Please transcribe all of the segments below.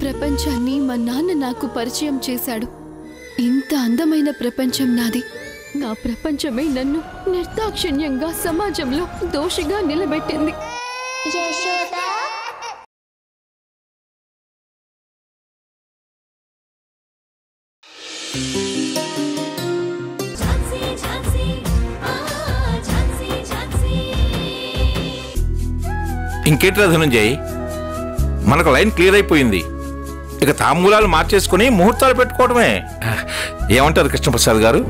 ప్రపంచాన్ని మా నాన్న నాకు పరిచయం చేశాడు. ఇంత అందమైన ప్రపంచం నాది. నా ప్రపంచమే నన్ను నిర్దాక్షిణ్యంగా సమాజంలో దోషిగా నిలబెట్టింది. ఇంకేంటి ధనంజయ్, మనకు లైన్ క్లియర్ అయిపోయింది. ఇక తాంబూలాలు మార్చేసుకుని ముహూర్తాలు పెట్టుకోవడమే. ఏమంటారు కృష్ణప్రసాద్ గారు?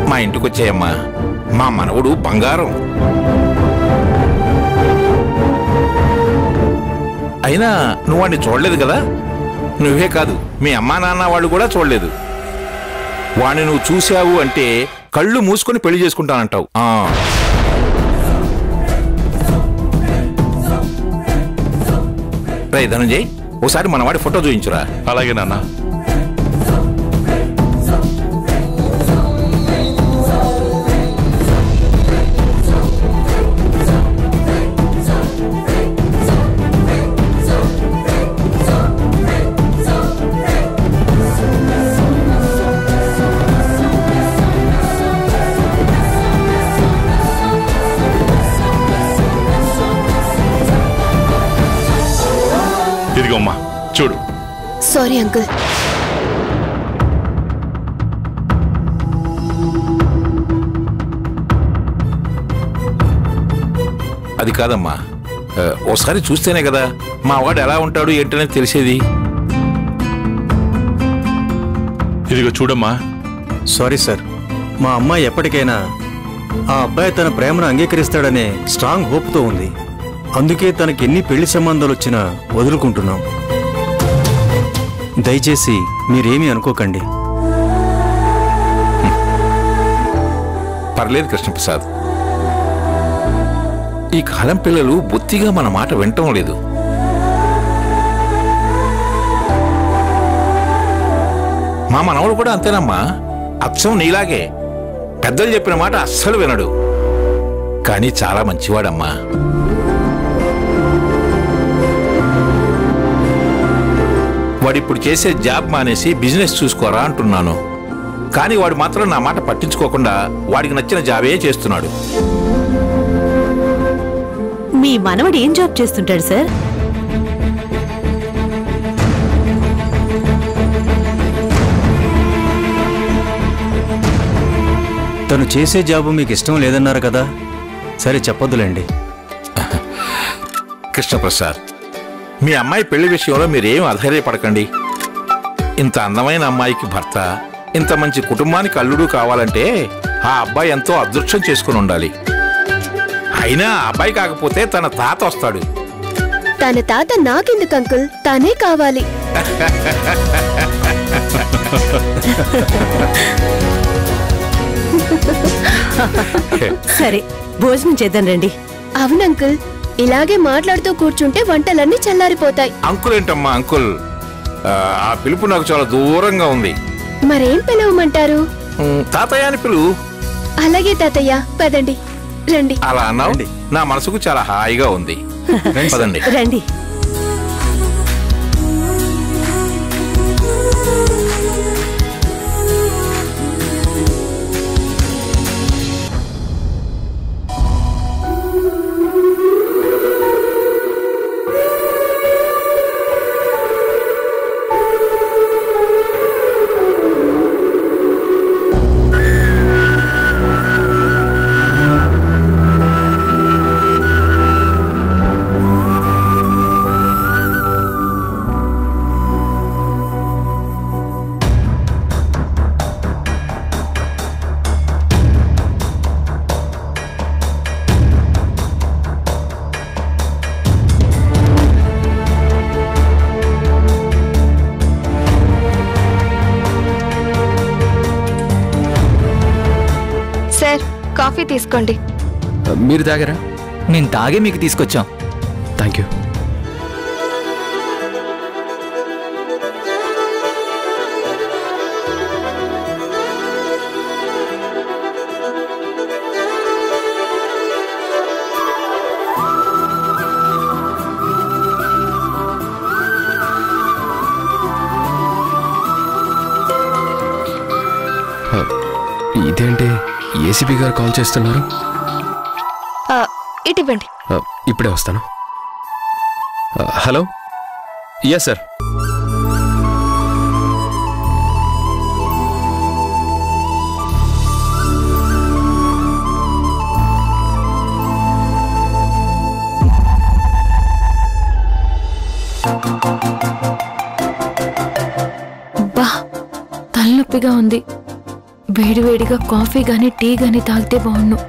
మా ఇంటికి వచ్చాయమ్మా. మా మనవడు బంగారం. అయినా నువ్వు వాడిని చూడలేదు కదా. నువ్వే కాదు, మీ అమ్మా నాన్న వాళ్ళు కూడా చూడలేదు. వాడిని నువ్వు చూశావు అంటే కళ్ళు మూసుకొని పెళ్లి చేసుకుంటానంటావు. రే ధనంజయ్, ఒకసారి మన వాడి ఫోటో చూయించురా. అలాగే నాన్న. ఇదిగోమ్మా చూడు. Sorry uncle. అది కాదమ్మా, ఓసారి చూస్తేనే కదా మా వాడు ఎలా ఉంటాడు ఏంటనేది తెలిసేది. ఇదిగో చూడమ్మా. సారీ సార్, మా అమ్మాయి ఎప్పటికైనా ఆ అబ్బాయి తన ప్రేమను అంగీకరిస్తాడనే స్ట్రాంగ్ హోప్తో ఉంది. అందుకే తనకి ఎన్ని పెళ్లి సంబంధాలు వచ్చినా వదులుకుంటున్నాం. దయచేసి మీరేమీ అనుకోకండి. పర్లేదు కృష్ణప్రసాద్, ఈ కాలం పిల్లలు బొత్తిగా మన మాట వినటం లేదు. మా మనవడు కూడా అంతేనమ్మా, అచ్చం నీలాగే. పెద్దలు చెప్పిన మాట అస్సలు వినడు, కానీ చాలా మంచివాడమ్మా. వాడిప్పుడు చేసే జాబ్ మానేసి బిజినెస్ చూసుకోరా అంటున్నాను. కానీ వాడు మాత్రం నా మాట పట్టించుకోకుండా వాడికి నచ్చిన జాబే చేస్తున్నాడు. మీ మనవడు ఏం జాబ్ చేస్తుంటాడు సార్? తను చేసే జాబు మీకు ఇష్టం లేదన్నారు కదా, సరే చెప్పొద్దులేండి. కృష్ణప్రసాద్, మీ అమ్మాయి పెళ్లి విషయంలో మీరేం అధైర్యపడకండి. ఇంత అందమైన అమ్మాయికి భర్త, ఇంత మంచి కుటుంబానికి అల్లుడు కావాలంటే ఆ అబ్బాయి ఎంతో అదృష్టం చేసుకుని ఉండాలి. అయినా ఆ అబ్బాయి కాకపోతే తన తాత వస్తాడు. తన తాత నాకెందుకు అంకుల్, తానే కావాలి. సరే భోజనం చేద్దాం రండి. అవును అంకుల్, ఇలాగే మాట్లాడుతూ కూర్చుంటే వంటలన్నీ చల్లారిపోతాయి. అంకుల్ ఏంటమ్మా అంకుల్, ఆ పిలుపు నాకు చాలా దూరంగా ఉంది. మరేం పిలవమంటారు? తాతయ్య అని పిలువు. అలాగే తాతయ్య, పదండి రండి. అలా అన్నావు, నా మనసుకు చాలా హాయిగా ఉంది. పదండి రండి. కాఫీ తీసుకోండి. మీరు తాగారా? నేను తాగే మీకు తీసుకొచ్చాం. Thank you. ఇదేంటి ఏసీపీ గారు కాల్ చేస్తున్నారు? ఇటివ్వండి. ఇప్పుడే వస్తాను. హలో. Yes sir. బా, తలనొప్పిగా ఉంది. వేడివేడిగా కాఫీ గాని టీ గాని తాగితే బాగుండు.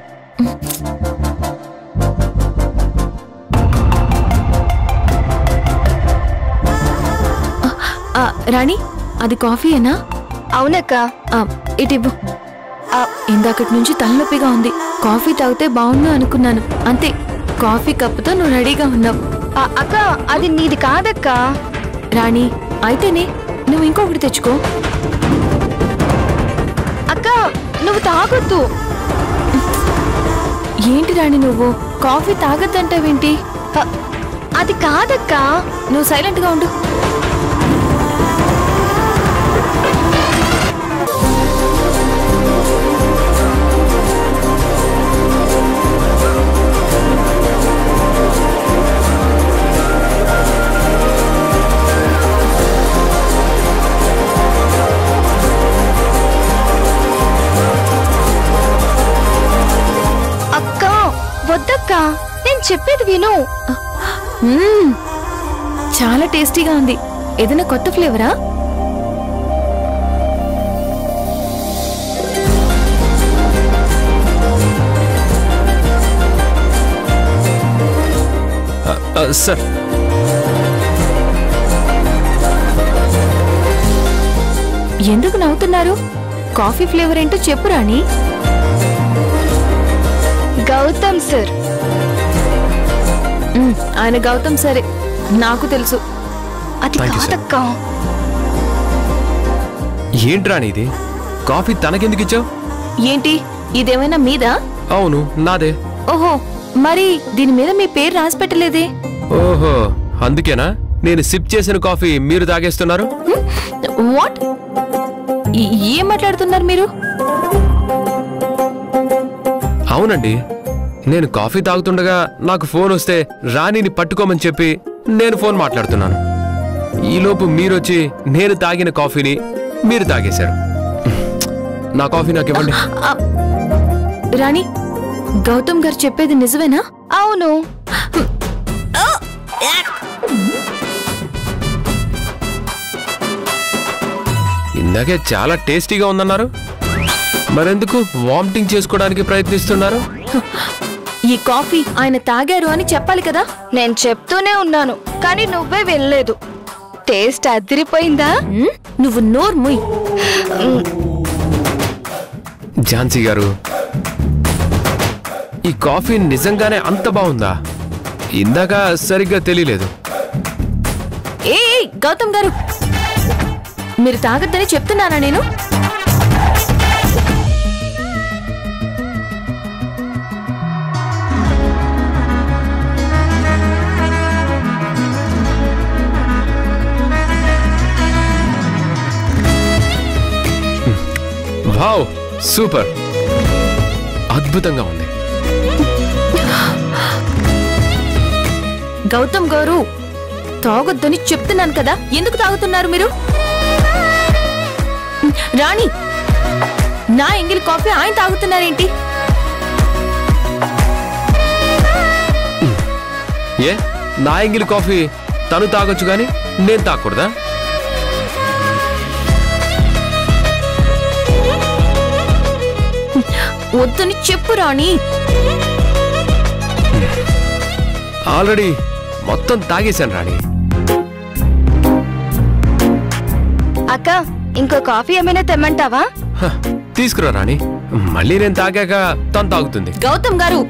రాణి, అది కాఫీయేనా? అవునక్క. ఇటివ్వు. ఇందాకటి నుంచి తలనొప్పిగా ఉంది. కాఫీ తాగితే బాగుండు అనుకున్నాను, అంతే. కాఫీ కప్పుతో నువ్వు రెడీగా ఉన్నావు. అక్క, అది నీది కాదక్క. రాణి, అయితేనే నువ్వు ఇంకొకటి తెచ్చుకో. అక్క, నువ్వు తాగొద్దు. ఏంటి రాణి, నువ్వు కాఫీ తాగొద్దంటావేంటి? అది కాదక్క. నువ్వు సైలెంట్గా ఉండు. వద్దక్క, నేను చెప్పేది విను. చాలా టేస్టీగా ఉంది. ఏదైనా కొత్త ఫ్లేవరా? సార్, ఎందుకు నవ్వుతున్నారు? కాఫీ ఫ్లేవర్ ఏంటో చెప్పు రాణి. గౌతమ్ సార్. ఆయన గౌతమ్ సరే, నాకు తెలుసు. అది కాదక్క. ఏంట్రాని ఇది? కాఫీ తనకెందుకు ఇచ్చావు? ఏంటి, ఇదేమైనా మీదా? అవును, నాదే. ఓహో, మరి దీని మీద మీ పేరు రాసి పెట్టలేదే? ఓహో, అందుకేనా నేను సిప్ చేసిన కాఫీ మీరు తాగేస్తున్నారు? వాట్? ఏం మాట్లాడుతున్నారు మీరు? అవునండి, నేను కాఫీ తాగుతుండగా నాకు ఫోన్ వస్తే రాణిని పట్టుకోమని చెప్పి నేను ఫోన్ మాట్లాడుతున్నాను. ఈలోపు మీరొచ్చి నేను తాగిన కాఫీని మీరు తాగేశారు. నా కాఫీ నాకు ఇవ్వండి. రాణి, గౌతమ్ గారు చెప్పేది నిజమేనా? అవును. ఇందాకే చాలా టేస్టీగా ఉందన్నారు, మరెందుకు వామిటింగ్ చేసుకోవడానికి ప్రయత్నిస్తున్నారు? ఈ కాఫీ ఆయన తాగారు అని చెప్పాలి కదా. నేను చెప్తూనే ఉన్నాను, కానీ నువ్వే వెళ్ళలేదు. టేస్ట్ అదిరిపోయిందా? నువ్వు నోరు ముయ్. ఝాన్సీ గారు, ఈ కాఫీ నిజంగానే అంత బాగుందా? ఇందాక సరిగ్గా తెలియలేదు. ఏ గౌతమ్ గారు, మీరు తాగద్దని చెప్తున్నానా నేను? వావ్, సూపర్, అద్భుతంగా ఉంది. గౌతమ్ గారు, తాగొద్దని చెప్తున్నాను కదా, ఎందుకు తాగుతున్నారు మీరు? రాణి, నా ఎంగిల్ కాఫీ ఆయన తాగుతున్నారేంటి? ఏ, నా ఎంగిల్ కాఫీ తను తాగొచ్చు గాని నేను తాగకూడదా? వద్దని చెప్పు రాణి. ఆల్రెడీ మొత్తం తాగేశాను రాణి. అక్క, ఇంకో కాఫీ ఏమైనా తెమ్మంటావా? తీసుకురా రాణి, మళ్ళీ నేను తాగాక తను తాగుతుంది. గౌతమ్ గారు,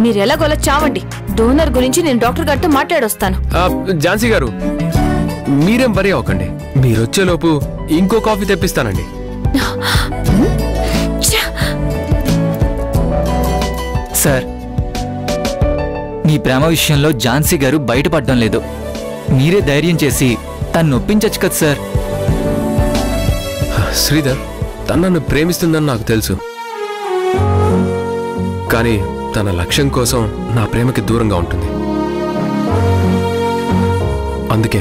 మీరెలాగోలా చావండి. డోనర్ గురించి నేను డాక్టర్ గారితో మాట్లాడొస్తాను. ఝాన్సీ గారు, మీరేం వరీ అవ్వకండి. మీరొచ్చేలోపు ఇంకో కాఫీ తెప్పిస్తానండి. సార్, మీ ప్రేమ విషయంలో ఝాన్సీ గారు బయటపడడం లేదు. మీరే ధైర్యం చేసి తను నొప్పించచ్చు కదా సార్. శ్రీధర్ తను నన్ను ప్రేమిస్తుందని నాకు తెలుసు, కానీ తన లక్ష్యం కోసం నా ప్రేమకి దూరంగా ఉంటుంది. అందుకే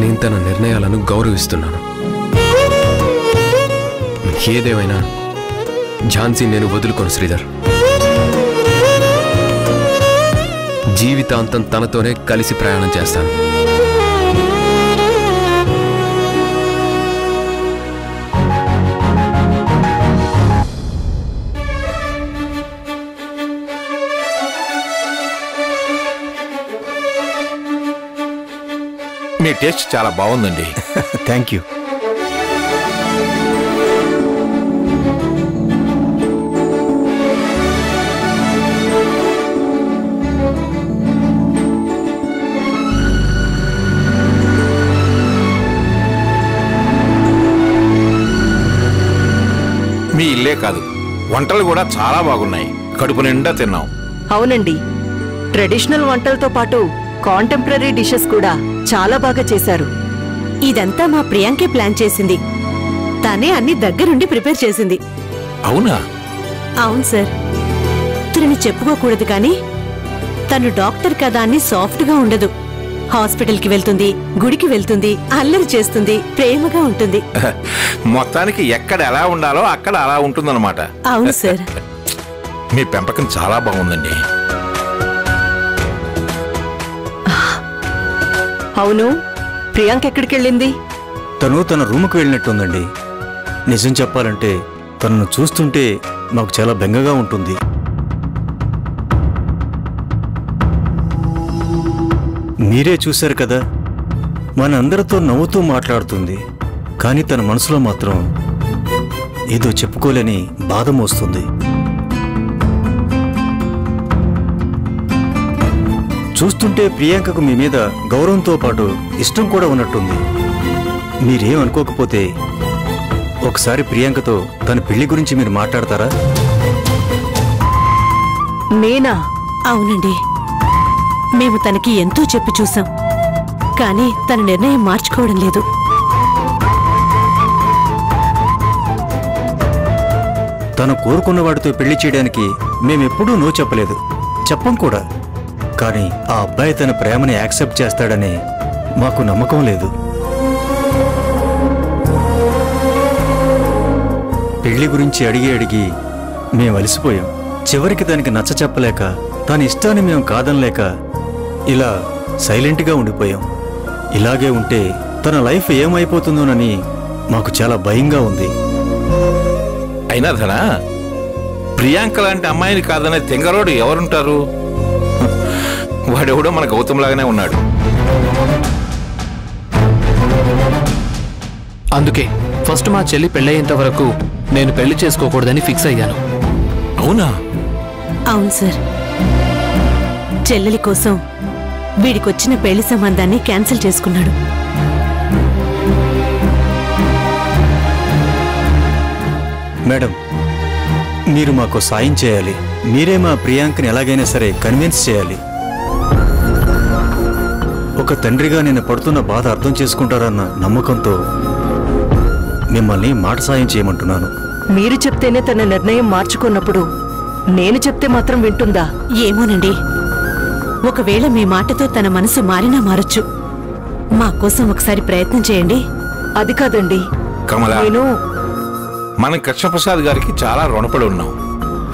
నేను తన నిర్ణయాలను గౌరవిస్తున్నాను. ఏదేమైనా ఝాన్సీ నేను వదులుకోను శ్రీధర్. జీవితాంతం తనతోనే కలిసి ప్రయాణం చేస్తాను. మీ టేస్ట్ చాలా బాగుందండి. Thank you. మీ ఇల్లే కాదు, వంటలు కూడా చాలా బాగున్నాయి. కడుపు నిండా తిన్నాం. అవునండి, ట్రెడిషనల్ వంటలతో పాటు కాంటెంపరీ డిషెస్ కూడా చాలా బాగా చేశారు. ఇదంతా మా ప్రియాంకే ప్లాన్ చేసింది. తనే అన్ని దగ్గరుండి ప్రిపేర్ చేసింది. అవునా? అవును సార్. తనని చెప్పుకోకూడదు కానీ తను డాక్టర్ కదా అని సాఫ్ట్గా ఉండదు. హాస్పిటల్కి వెళ్తుంది, గుడికి వెళ్తుంది, అల్లరి చేస్తుంది, ప్రేమగా ఉంటుంది. మొత్తానికి ఎక్కడ ఎలా ఉండాలో అక్కడ అలా ఉంటుందన్నమాట. అవును సార్. మీ పెంపకం చాలా బాగుందండి. అవును, ప్రియాంక ఎక్కడికెళ్ళింది? తను తన రూముకు వెళ్ళినట్టుందండి. నిజం చెప్పాలంటే తనను చూస్తుంటే నాకు చాలా బెంగగా ఉంటుంది. మీరే చూశారు కదా, మనందరితో నవ్వుతూ మాట్లాడుతుంది, కానీ తన మనసులో మాత్రం ఏదో చెప్పుకోలేని బాధ మోస్తుంది. చూస్తుంటే ప్రియాంకకు మీ మీద గౌరవంతో పాటు ఇష్టం కూడా ఉన్నట్టుంది. మీరేం అనుకోకపోతే ఒకసారి ప్రియాంకతో తన పెళ్లి గురించి మీరు మాట్లాడతారా? నేనా? అవునండి, మేము తనకి ఎంతో చెప్పి చూసాం, కానీ తన నిర్ణయం మార్చుకోవడం లేదు. తను కోరుకున్న వాడితో పెళ్లి చేయడానికి మేమెప్పుడూ నో చెప్పలేదు, చెప్పం కూడా. కానీ ఆ అబ్బాయి తన ప్రేమని యాక్సెప్ట్ చేస్తాడని మాకు నమ్మకం లేదు. పెళ్లి గురించి అడిగి అడిగి మేము అలసిపోయాం. చివరికి తనకి నచ్చ చెప్పలేక, తన ఇష్టాన్ని మేము కాదనలేక ఇలా సైలెంట్గా ఉండిపోయాం. ఇలాగే ఉంటే తన లైఫ్ ఏమైపోతుందోనని మాకు చాలా భయంగా ఉంది. అయినా ధనా, ప్రియాంక లాంటి అమ్మాయిని కాదనే తెంగరోడు ఎవరుంటారు? వాడెవడో మన గౌతమ్ లాగానే ఉన్నాడు. అందుకే ఫస్ట్ మా చెల్లి పెళ్ళయ్యేంత వరకు నేను పెళ్లి చేసుకోకూడదని ఫిక్స్ అయ్యాను. అవునా? అవును సార్. చెల్లెలి కోసం వీడికొచ్చిన పెళ్లి సంబంధాన్ని క్యాన్సిల్ చేసుకున్నాడు. మేడం, మీరు మాకు సాయం చేయాలి. మీరే మా ప్రియాంకని ఎలాగైనా సరే కన్విన్స్ చేయాలి. ఒక తండ్రిగా నేను పడుతున్న బాధ అర్థం చేసుకుంటారన్న నమ్మకంతో మిమ్మల్ని మాట సాయం చేయమంటున్నాను. మీరు చెప్తేనే తన నిర్ణయం మార్చుకున్నప్పుడు నేను చెప్తే మాత్రం వింటుందా? ఏమోనండి, ఒకవేళ మీ మాటతో తన మనసు మారినా మారొచ్చు. మా కోసం ఒకసారి ప్రయత్నం చేయండి. అది కాదండి, కమలా, నేను మనం కృష్ణప్రసాద్ గారికి చాలా రుణపడి ఉన్నాం.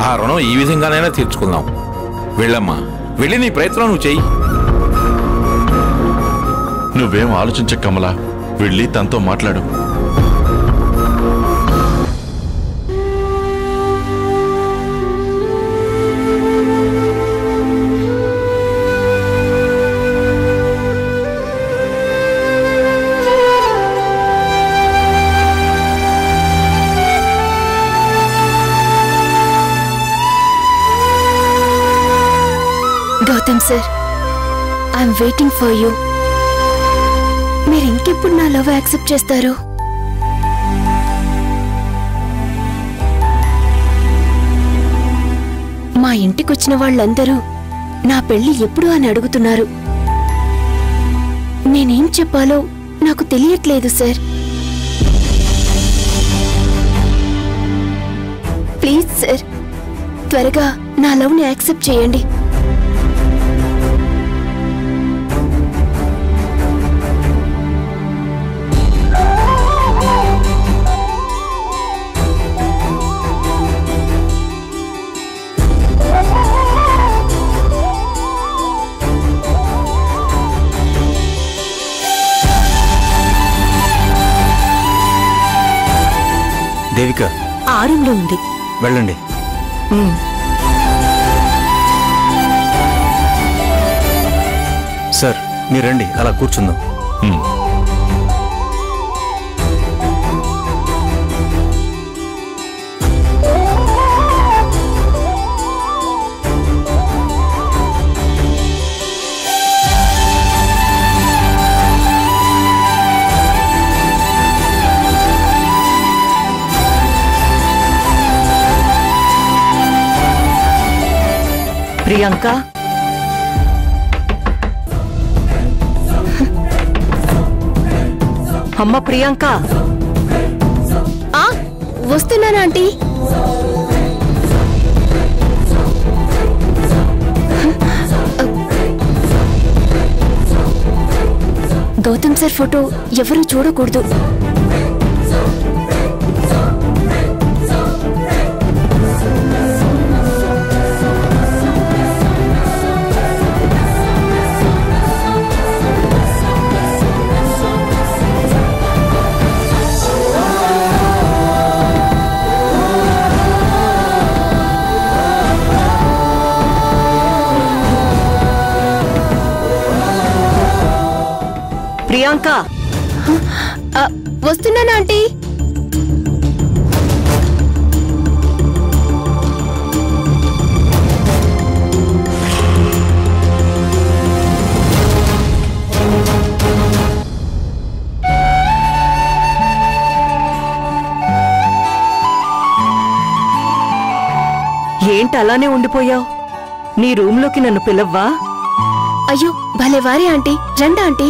ఆ రుణం ఈ విధంగానైనా తీర్చుకుందాం. వెళ్ళమ్మా, వెళ్ళి నీ ప్రయత్నం నువ్వు చెయ్యి. నువ్వేం ఆలోచించ కమలా, వెళ్ళి తనతో మాట్లాడు. Gautam sir, I'm waiting for you. మీరు ఇంకెప్పుడు నా లవ్ యాక్సెప్ట్ చేస్తారు? మా ఇంటికొచ్చిన వాళ్ళందరూ నా పెళ్లి ఎప్పుడు అని అడుగుతున్నారు. నేనేం చెప్పాలో నాకు తెలియట్లేదు సార్. ప్లీజ్ సార్, త్వరగా నా లవ్ని యాక్సెప్ట్ చేయండి. దేవిక ఆ రూమ్లో ఉంది. వెళ్ళండి. సార్ మీరు రండి, అలా కూర్చుందాం. ప్రియాంక, అమ్మ ప్రియాంక. వస్తున్నానా ఆంటీ? గౌతమ్ సార్ ఫోటో ఎవరూ చూడకూడదు. ప్రియాంక, వస్తున్నానా ఆంటీ? ఏంటి అలానే ఉండిపోయావు? నీ రూంలోకి నన్ను పిలవ్వా? అయ్యో భలే వారే ఆంటీ, రండి ఆంటీ.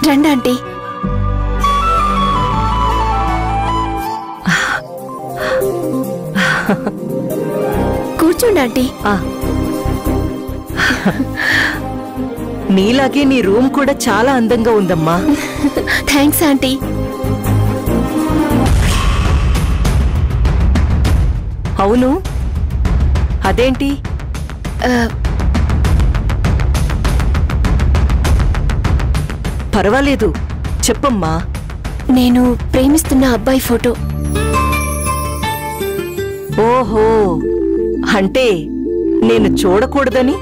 రండి ఆంటీ. కూర్చోండి ఆంటీ. నీలాగే నీ రూమ్ కూడా చాలా అందంగా ఉందమ్మా. Thanks aunty. అవును, అదేంటి? పర్వాలేదు, చెప్పమ్మా. నేను ప్రేమిస్తున్న అబ్బాయి ఫోటో. ఓహో, అంటే నేను చూడకూడదని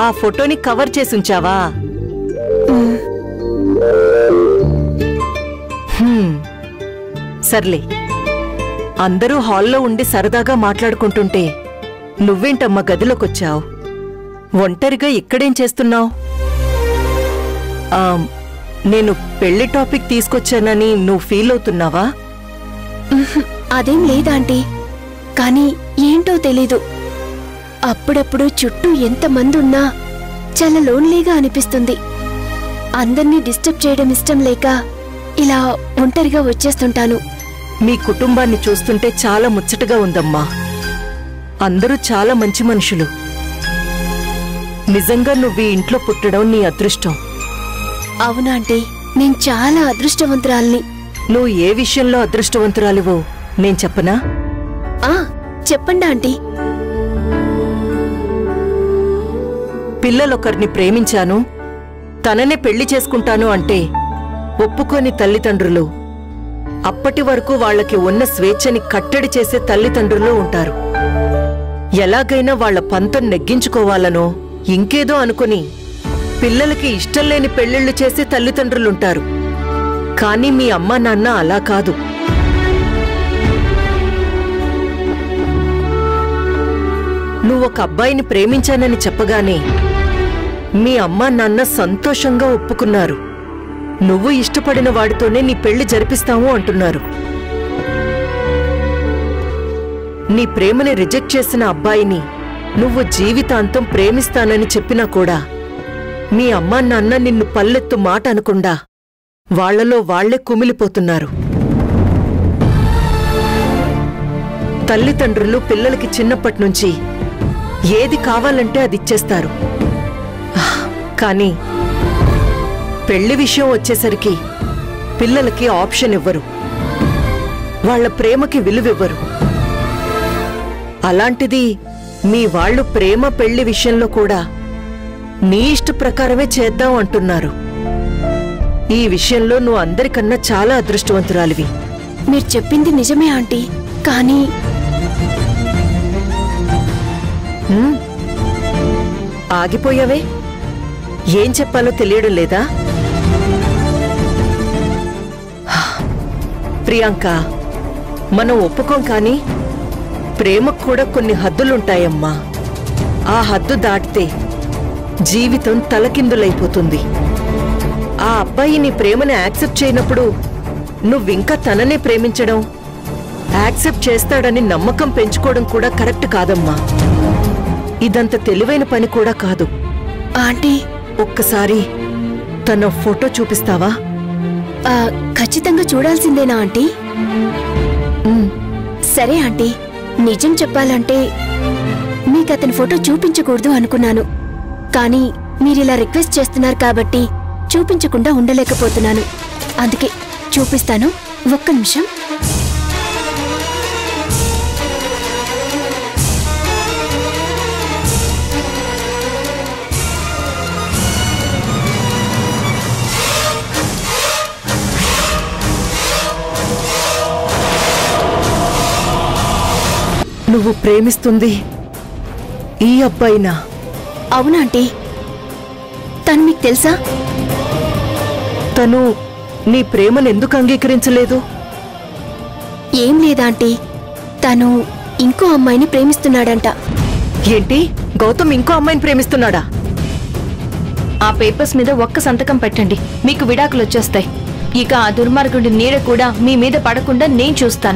ఆ ఫోటోని కవర్ చేసుంచావా? సర్లే, అందరూ హాల్లో ఉండి సరదాగా మాట్లాడుకుంటుంటే నువ్వేంటమ్మా గదిలోకొచ్చావు? ఒంటరిగా ఇక్కడేం చేస్తున్నావు? నేను పెళ్లి టాపిక్ తీసుకొచ్చానని నువ్వు ఫీల్ అవుతున్నావా? అదేం లేదాంటీ, కానీ ఏంటో తెలీదు, అప్పుడప్పుడు చుట్టూ ఎంతమంది ఉన్నా చాలా లోన్లీగా అనిపిస్తుంది. అందర్నీ డిస్టర్బ్ చేయడం ఇష్టం లేక ఇలా ఒంటరిగా వచ్చేస్తుంటాను. మీ కుటుంబాన్ని చూస్తుంటే చాలా ముచ్చటగా ఉందమ్మా. అందరూ చాలా మంచి మనుషులు. నిజంగా నువ్వు ఈ ఇంట్లో పుట్టడం నీ అదృష్టం. అవునా ఆంటీ, నేను చాలా అదృష్టవంతురాల్ని. నువ్వు ఏ విషయంలో అదృష్టవంతురాలివో నేను చెప్పనా? చెప్పండి ఆంటీ. పిల్లలొకరిని ప్రేమించాను, తననే పెళ్లి చేసుకుంటాను అంటే ఒప్పుకోని తల్లిదండ్రులు, అప్పటి వరకు వాళ్లకి ఉన్న స్వేచ్ఛని కట్టడి చేసే తల్లిదండ్రులు ఉంటారు. ఎలాగైనా వాళ్ల పంతం నెగ్గించుకోవాలనో ఇంకేదో అనుకుని పిల్లలకి ఇష్టం లేని పెళ్లిళ్లు చేసే తల్లిదండ్రులుంటారు. కానీ మీ అమ్మా నాన్న అలా కాదు. నువ్వొక అబ్బాయిని ప్రేమించానని చెప్పగానే మీ అమ్మా నాన్న సంతోషంగా ఒప్పుకున్నారు. నువ్వు ఇష్టపడిన వాడితోనే నీ పెళ్లి జరిపిస్తాము అంటున్నారు. నీ ప్రేమని రిజెక్ట్ చేసిన అబ్బాయిని నువ్వు జీవితాంతం ప్రేమిస్తానని చెప్పినా కూడా మీ అమ్మా నాన్న నిన్ను పల్లెత్తు మాట అనకుండా వాళ్లలో వాళ్లే కుమిలిపోతున్నారు. తల్లిదండ్రులు పిల్లలకి చిన్నప్పటినుంచి ఏది కావాలంటే అది ఇచ్చేస్తారు. కానీ పెళ్లి విషయం వచ్చేసరికి పిల్లలకి ఆప్షన్ ఇవ్వరు, వాళ్ల ప్రేమకి విలువివ్వరు. అలాంటిది మీ వాళ్ళు ప్రేమ పెళ్లి విషయంలో కూడా నీ ఇష్ట ప్రకారమే చేద్దాం అంటున్నారు. ఈ విషయంలో నువ్వు అందరికన్నా చాలా అదృష్టవంతురాలివి. మీరు చెప్పింది నిజమే ఆంటీ, కానీ ఆగిపోయావే? ఏం చెప్పాలో తెలియడం లేదా? ప్రియాంక, మనం ఒప్పుకోం, కానీ ప్రేమకు కూడా కొన్ని హద్దులుంటాయమ్మా. ఆ హద్దు దాటితే జీవితం తలకిందులైపోతుంది. ఆ అబ్బాయి నీ ప్రేమని యాక్సెప్ట్ చేయనప్పుడు నువ్వింకా తననే ప్రేమించడం, యాక్సెప్ట్ చేస్తాడని నమ్మకం పెంచుకోవడం కూడా కరెక్ట్ కాదమ్మా. ఇదంత తెలివైన పని కూడా కాదు. ఆంటీ, ఒక్కసారి తన ఫోటో చూపిస్తావా? ఖచ్చితంగా చూడాల్సిందేనా ఆంటీ? సరే ఆంటీ, నిజం చెప్పాలంటే మీకు అతని ఫోటో చూపించకూడదు అనుకున్నాను. కానీ మీరిలా రిక్వెస్ట్ చేస్తున్నారు కాబట్టి చూపించకుండా ఉండలేకపోతున్నాను. అందుకే చూపిస్తాను. ఒక్క నిమిషం. నువ్వు ప్రేమిస్తుంది ఈ అబ్బాయినా? అవునా ఆంటీ? తను మీకు తెలుసా? తను నీ ప్రేమను ఎందుకు అంగీకరించలేదు? ఏం లేదా ఆంటీ, తను ఇంకో అమ్మాయిని ప్రేమిస్తున్నాడంట. ఏంటి? గౌతమ్ ఇంకో అమ్మాయిని ప్రేమిస్తున్నాడా? ఆ పేపర్స్ మీద ఒక్క సంతకం పెట్టండి, మీకు విడాకులు వచ్చేస్తాయి. ఇక ఆ దుర్మార్గుడి నీడ కూడా మీ మీద పడకుండా నేను చూస్తాను.